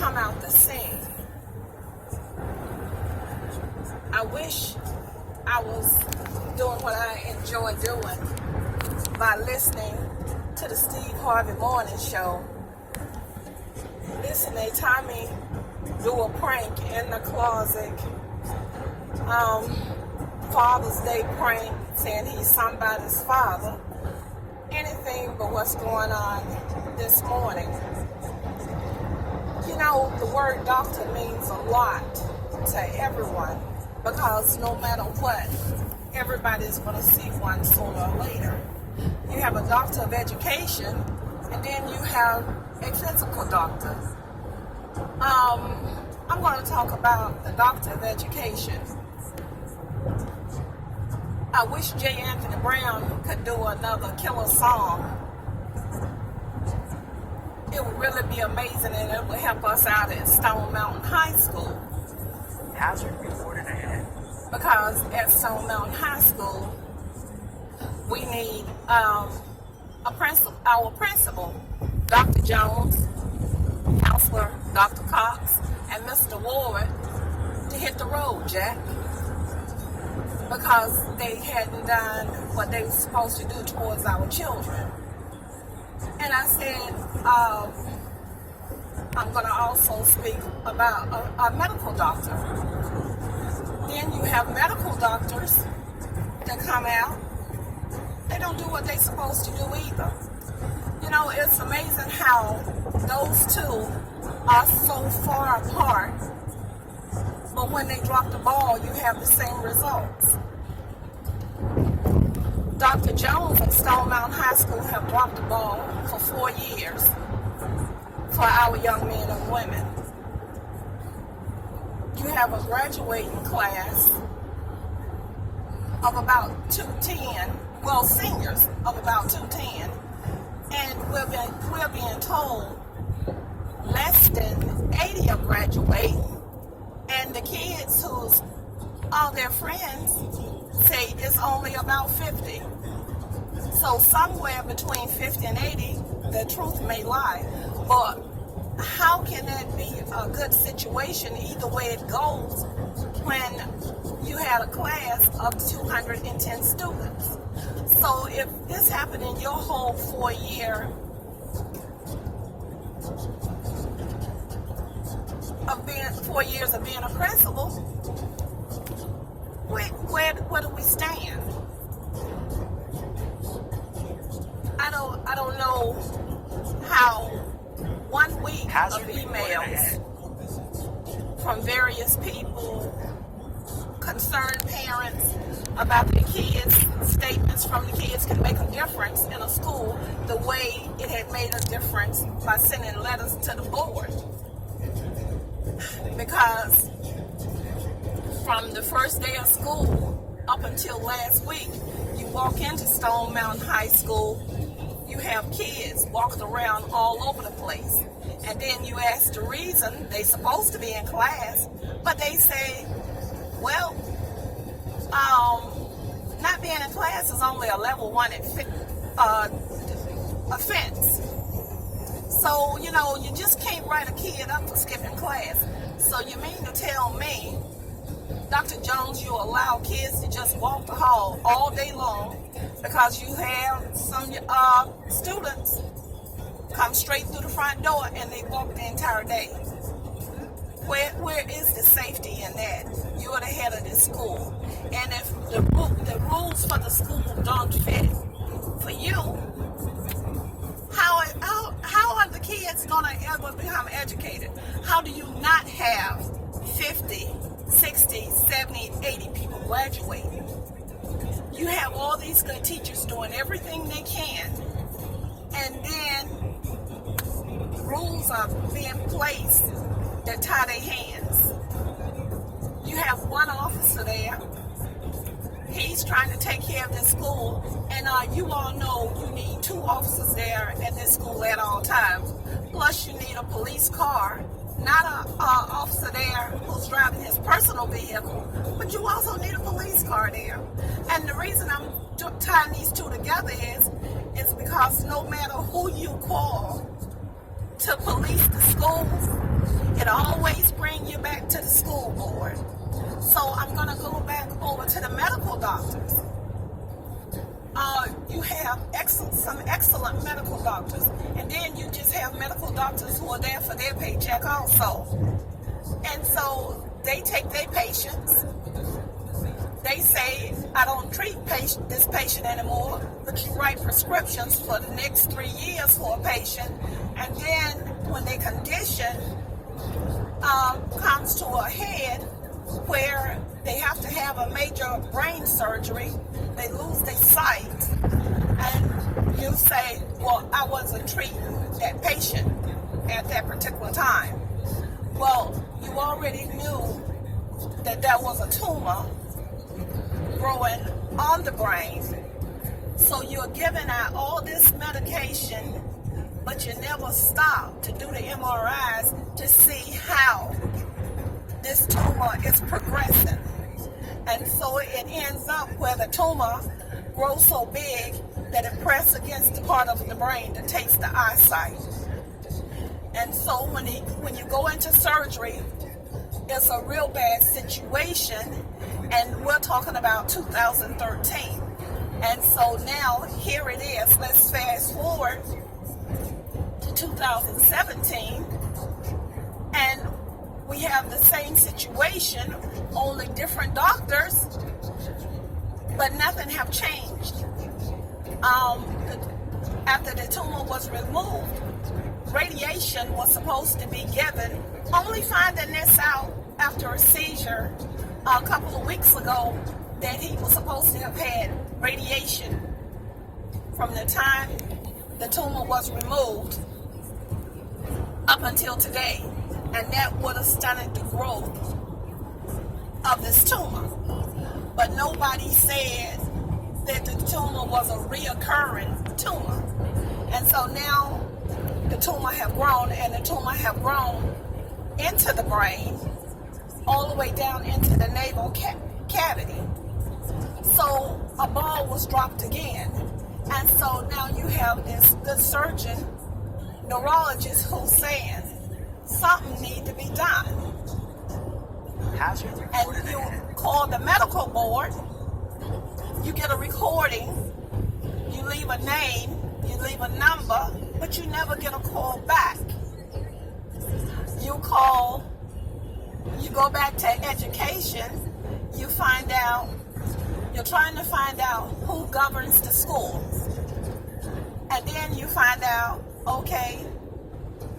come out the scene. I wish I was doing what I enjoy doing by listening to the Steve Harvey Morning Show. Listen, they taught me do a prank in the closet. Father's Day prank, saying he's somebody's father. Anything but what's going on this morning. You know, the word doctor means a lot to everyone, because no matter what, everybody's going to see one sooner or later. You have a doctor of education, and then you have a physical doctor. I'm going to talk about the doctor of education. I wish J. Anthony Brown could do another killer song. It would really be amazing, and it would help us out at Stone Mountain High School. Hazard reported ahead. Because at Stone Mountain High School, we need our principal, Dr. Jones, Counselor Dr. Cox, and Mr. Ward to hit the road, Jack. Because they hadn't done what they were supposed to do towards our children. And I said, I'm going to also speak about a medical doctor. Then you have medical doctors that come out. They don't do what they're supposed to do either. You know, it's amazing how those two are so far apart, but when they drop the ball, you have the same results. Dr. Jones and Stone Mountain High School have dropped the ball for 4 years for our young men and women. You have a graduating class of about 210, well, seniors of about 210, and we're being told less than 80 are graduating, and the kids who's all their friends say it's only about 50. So somewhere between 50 and 80, the truth may lie. But how can that be a good situation either way it goes when you had a class of 210 students? So if this happened in your whole 4 year of being 4 years of being a principal, where do we stand? I don't know how 1 week of emails from various people, concerned parents about their kids, statements from the kids can make a difference in a school the way it had made a difference by sending letters to the board. Because from the first day of school up until last week, you walk into Stone Mountain High School, you have kids walking around all over the place. And then you ask the reason they're supposed to be in class, but they say, well, not being in class is only a level 1 offense. So, you know, you just can't write a kid up for skipping class. So you mean to tell me, Dr. Jones, you allow kids to just walk the hall all day long because you have some students come straight through the front door and they walk the entire day? Where is the safety in that? You're the head of this school. And if the rules for the school don't fit for you, how are the kids going to ever become educated? How do you not have 50, 60, 70, 80 people graduating? You have all these good teachers doing everything they can, and then rules are being placed that tie their hands. You have one officer there. He's trying to take care of this school, and you all know you need 2 officers there at this school at all times. Plus, you need a police car, not an officer there who's driving his personal vehicle, but you also need a police car there. And the reason I'm tying these two together is because no matter who you call to police the schools, It always brings you back to the school board. So I'm going to go back over to the medical doctors. You have some excellent medical doctors, and then you just have medical doctors who are there for their paycheck also. And so they take their patients. They say, I don't treat this patient anymore, but you write prescriptions for the next 3 years for a patient, and then when their condition comes to a head where they have to have a major brain surgery, they lose their sight, and you say, well, I wasn't treating that patient at that particular time. Well, you already knew that there was a tumor growing on the brain, so you're giving out all this medication, but you never stop to do the MRIs to see how this tumor is progressing. And so it ends up where the tumor grows so big that it presses against the part of the brain that takes the eyesight. And so when you go into surgery, it's a real bad situation, and we're talking about 2013. And so now here it is. Let's fast forward to 2017, and we have the same situation, only different doctors, but nothing have changed. After the tumor was removed, radiation was supposed to be given, only finding this out after a seizure a couple of weeks ago that he was supposed to have had radiation from the time the tumor was removed up until today, and that would have stunted the growth of this tumor. But nobody said that the tumor was a reoccurring tumor. And so now the tumor have grown, and the tumor have grown into the brain, all the way down into the naval cavity. So a ball was dropped again. And so now you have this good surgeon, neurologist, who's saying something needs to be done. And you call the medical board, you get a recording, you leave a name, you leave a number, but you never get a call back. You call, you go back to education, you find out, you're trying to find out who governs the schools. And then you find out, okay,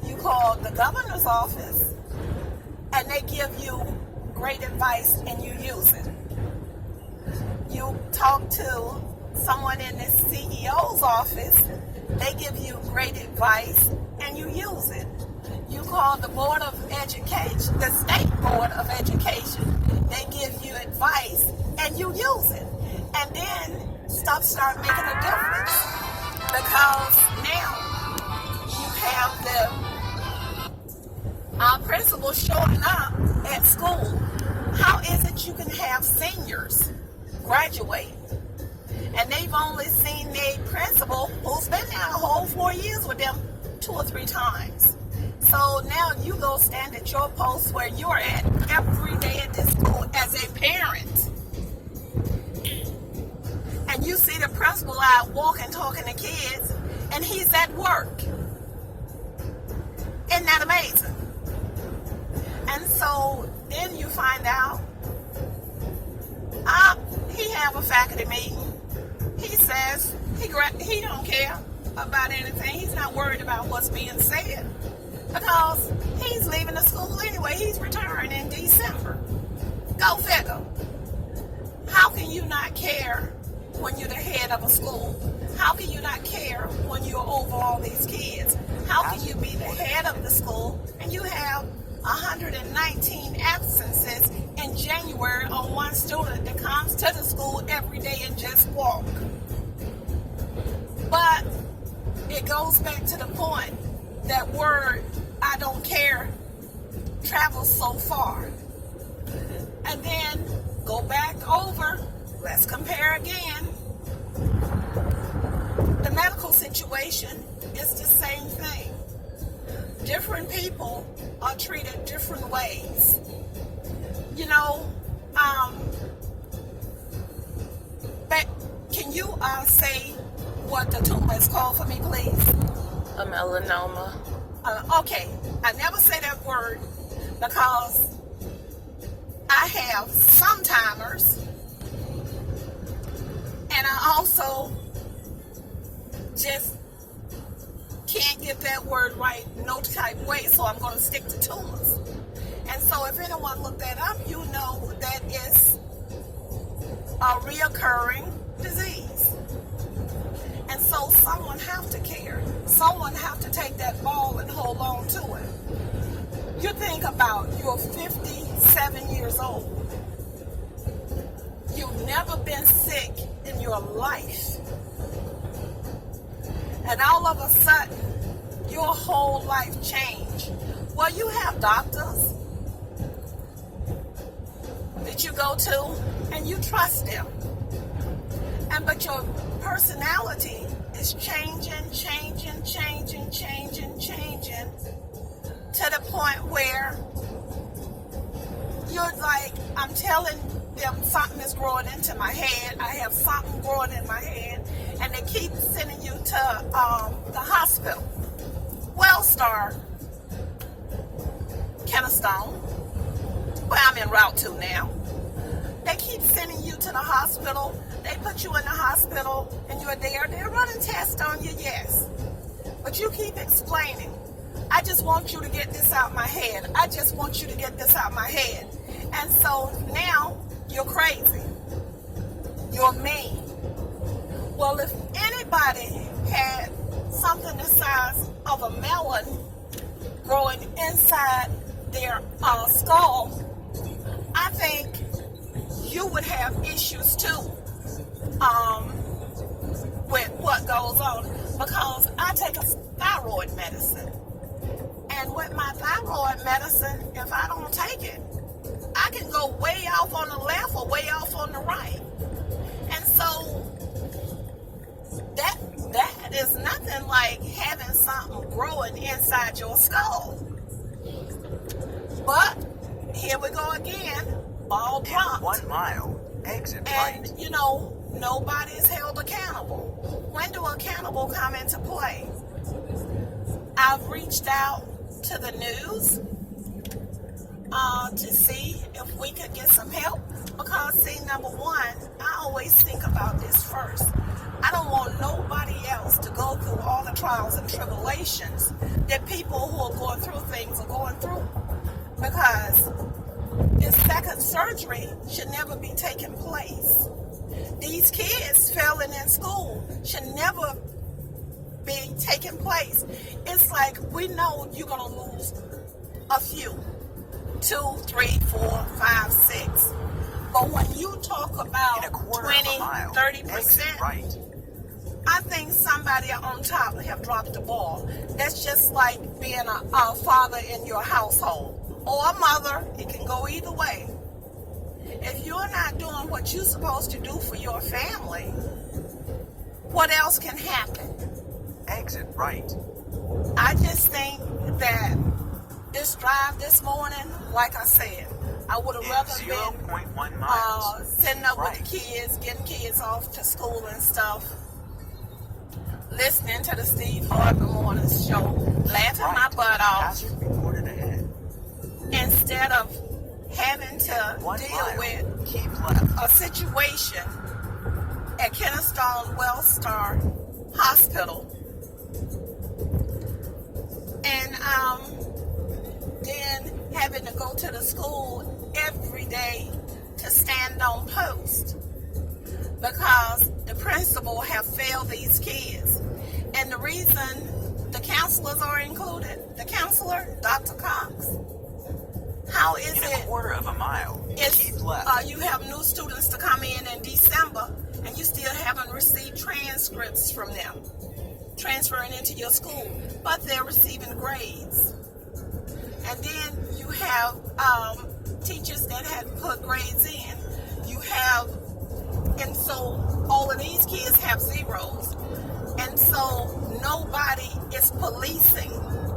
you call the governor's office, and they give you great advice and you use it. You talk to someone in the CEO's office, they give you great advice and you use it. You call the Board of Education, the State Board of Education, they give you advice and you use it. And then stuff start making a difference, because now you have the principal showing up at school. How is it you can have seniors graduate and they've only seen their principal, who's been there a whole 4 years with them, 2 or 3 times? So now you go stand at your post where you're at every day at this school as a parent, and you see the principal out walking, talking to kids, and he's at work. Isn't that amazing? And so then you find out he have a faculty meeting. He says he don't care about anything. He's not worried about what's being said, because he's leaving the school anyway. He's retiring in December. Go figure. How can you not care when you're the head of a school? How can you not care when you're over all these kids? How can you be the head of the school and you have 119 absences in January on one student that comes to the school every day and just walk? But it goes back to the point that word, I don't care, travels so far. And then go back over, let's compare again. The medical situation is the same thing. different people are treated different ways. But can you say what the tumor is called for me, please? A melanoma. Okay, I never say that word because I have sometimers, and I also just can't get that word right no type way, so I'm going to stick to tumors. And so if anyone looked that up, you know that it's a reoccurring disease. And so someone have to care. Someone have to take that ball and hold on to it. You think about, you're 57 years old. You've never been sick in your life. And all of a sudden, your whole life changed. Well, you have doctors that you go to and you trust them. But your personality is changing to the point where you're like, I'm telling them something is growing into my head. I have something growing in my head, and they keep sending you to the hospital. Wellstar, Kennestone, where I'm en route to now. They keep sending you to the hospital. They put you in the hospital and you're there. They're running tests on you, yes. But you keep explaining, I just want you to get this out my head. I just want you to get this out my head. And so now you're crazy. You're mean. Well, if anybody had something the size of a melon growing inside their skull, I think you would have issues too with what goes on, because I take a thyroid medicine, and with my thyroid medicine, if I don't take it, I can go way off on the left or way off on the right. And so that is nothing like having something growing inside your skull. But here we go again, ball dropped. 1 mile, exit right. And nobody is held accountable. When do accountable come into play? I've reached out to the news to see if we could get some help, because see, number one, I always think about this first. I don't want nobody else to go through all the trials and tribulations that people who are going through things are going through, because this second surgery should never be taking place. These kids failing in school should never be taking place. It's like, we know you're going to lose a few, 2, 3, 4, 5, 6. But when you talk about 20, 30%, right. I think somebody on top have dropped the ball. That's just like being a father in your household, or a mother. It can go either way. If you're not doing what you're supposed to do for your family, what else can happen? Exit right. I just think that this drive this morning, like I said, I would have rather been 0.1 miles. sitting up right. with the kids, getting kids off to school and stuff, listening to the Steve Harvey Morning Show, laughing my butt off, Hazard reported ahead. instead of having to 1 deal mile, with keep left. a situation at Kennestone Wellstar Hospital, and then having to go to the school every day to stand on post because the principal have failed these kids. And the reason the counselors are included, the counselor, Dr. Cox, how is In it? a quarter of a mile, keep left. You have new students to come in December, and you still haven't received transcripts from them transferring into your school, but they're receiving grades. And then you have teachers that had put grades in. You have, and so all of these kids have zeros. And so nobody is policing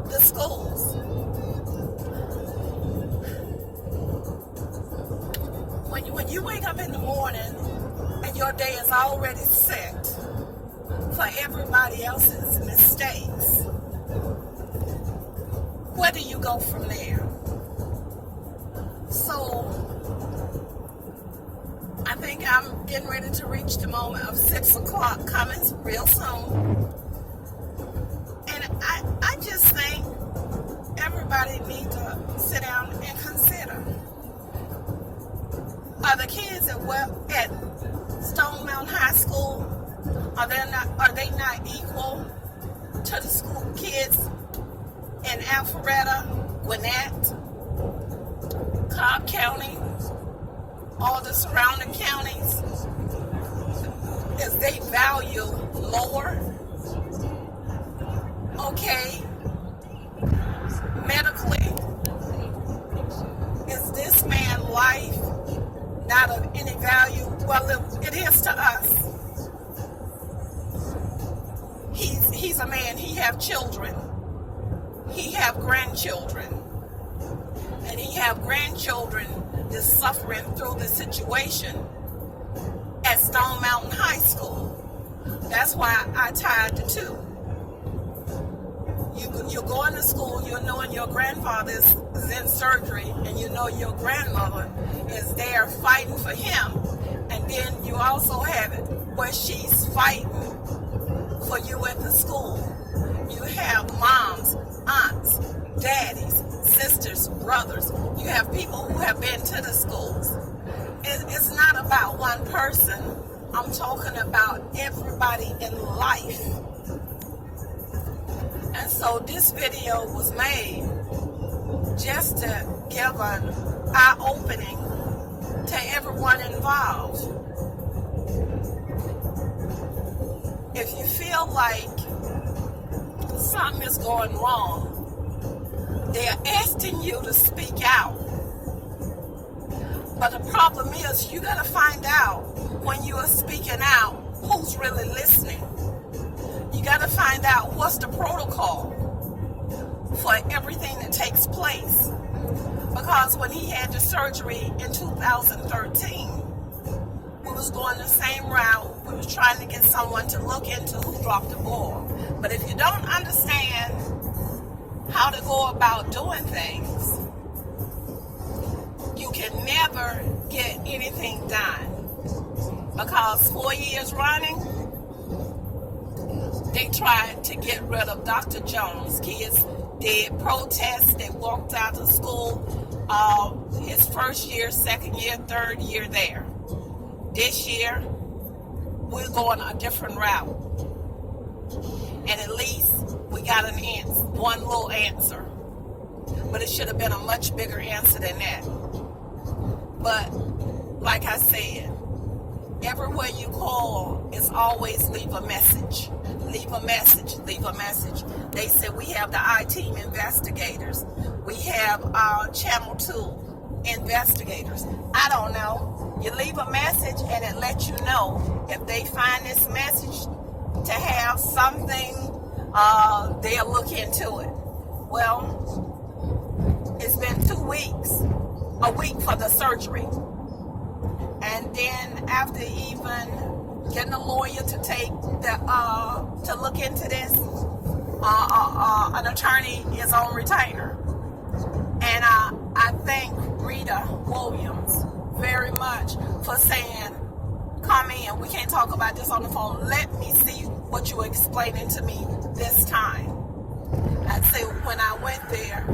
the schools. When you wake up in the morning and your day is already set for everybody else's mistakes, where do you go from there? So I think I'm getting ready to reach the moment of 6 o'clock coming real soon. And I just think everybody needs to sit down and consider. Are the kids at Stone Mountain High School, are they not equal to the school kids in Alpharetta, Gwinnett, Cobb County, all the surrounding counties? Is they value lower? Okay. Medically, is this man's life not of any value? Well, it is to us. He's a man. He have children. He have grandchildren. And he have grandchildren that's suffering through the situation at Stone Mountain High School. That's why I tied the two. You're going to school, you're knowing your grandfather is in surgery, and you know your grandmother is there fighting for him. And then you also have it where she's fighting for you at the school. You have moms, aunts, daddies, sisters, brothers. You have people who have been to the schools. It's not about one person. I'm talking about everybody in life. And so this video was made just to give an eye-opening to everyone involved. If you feel like something is going wrong, they're asking you to speak out. But the problem is, you got to find out when you are speaking out who's really listening. You got to find out what's the protocol for everything that takes place. Because when he had the surgery in 2013, we was going the same route. We was trying to get someone to look into who dropped the ball. But if you don't understand how to go about doing things, you can never get anything done. Because 4 years running, they tried to get rid of Dr. Jones. Kids did protests. They walked out of school his first year, second year, third year there. This year, we're going a different route. And at least we got an answer, one little answer. But it should have been a much bigger answer than that. But like I said, everywhere you call is always leave a message. Leave a message. Leave a message. They said we have the I-Team investigators. We have Channel 2 investigators. I don't know. You leave a message and it lets you know if they find this message to have something, they'll look into it. Well, it's been 2 weeks, a week for the surgery. And then after even getting a lawyer to take to look into this, an attorney is on retainer. And I thank Rita Williams very much for saying, come in, we can't talk about this on the phone. Let me see what you're explaining to me this time. I say when I went there,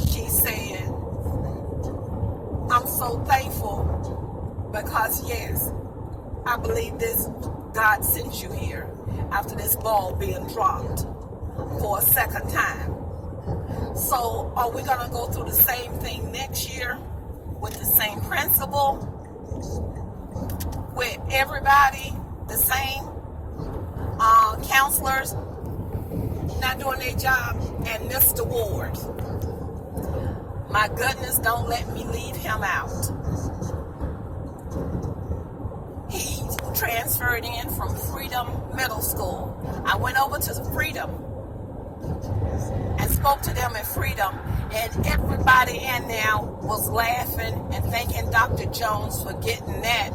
she said, I'm so thankful because yes, I believe this, God sent you here after this ball being dropped for a second time. So are we going to go through the same thing next year with the same principle, with everybody the same, counselors not doing their job, and Mr. Ward? My goodness, don't let me leave him out. He transferred in from Freedom Middle School. I went over to Freedom and spoke to them in freedom. And everybody in there was laughing and thanking Dr. Jones for getting that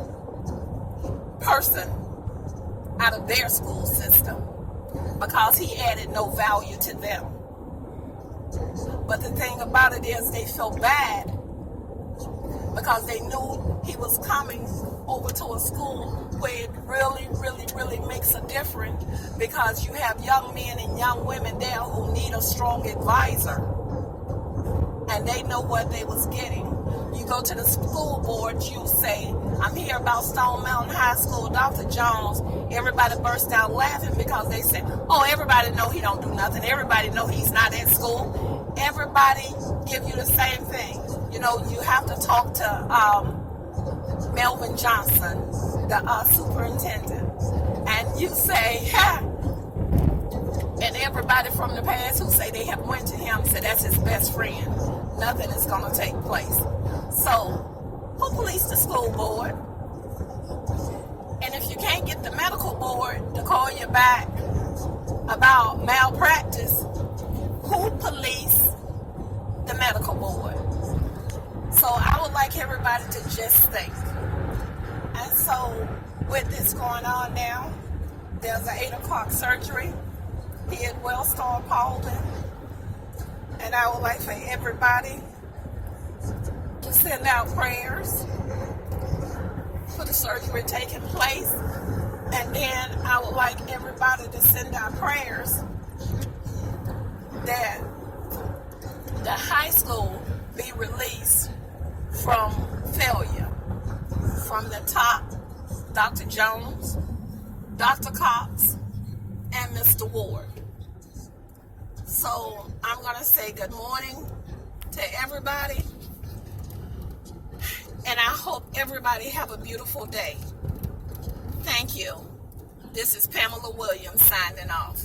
person out of their school system because he added no value to them. But the thing about it is they felt bad because they knew he was coming over to a school where it really, really, really makes a difference, because you have young men and young women there who need a strong advisor, and they know what they was getting. You go to the school board, you say, I'm here about Stone Mountain High School, Dr. Jones. Everybody burst out laughing because they say, oh, everybody know he don't do nothing. Everybody know he's not at school. Everybody give you the same thing. You know, you have to talk to Melvin Johnson, the superintendent, and you say, ha! And everybody from the past who say they have went to him said that's his best friend. Nothing is going to take place. So, who policed the school board? And if you can't get the medical board to call you back about malpractice, who policed the medical board? So I would like everybody to just think. And so with this going on now, there's an 8 o'clock surgery here at Wellstar Paulden. And I would like for everybody to send out prayers for the surgery taking place. And then I would like everybody to send out prayers that the high school be released from failure. From the top, Dr. Jones, Dr. Cox, and Mr. Ward. So I'm going to say good morning to everybody. And I hope everybody have a beautiful day. Thank you. This is Pamela Williams signing off.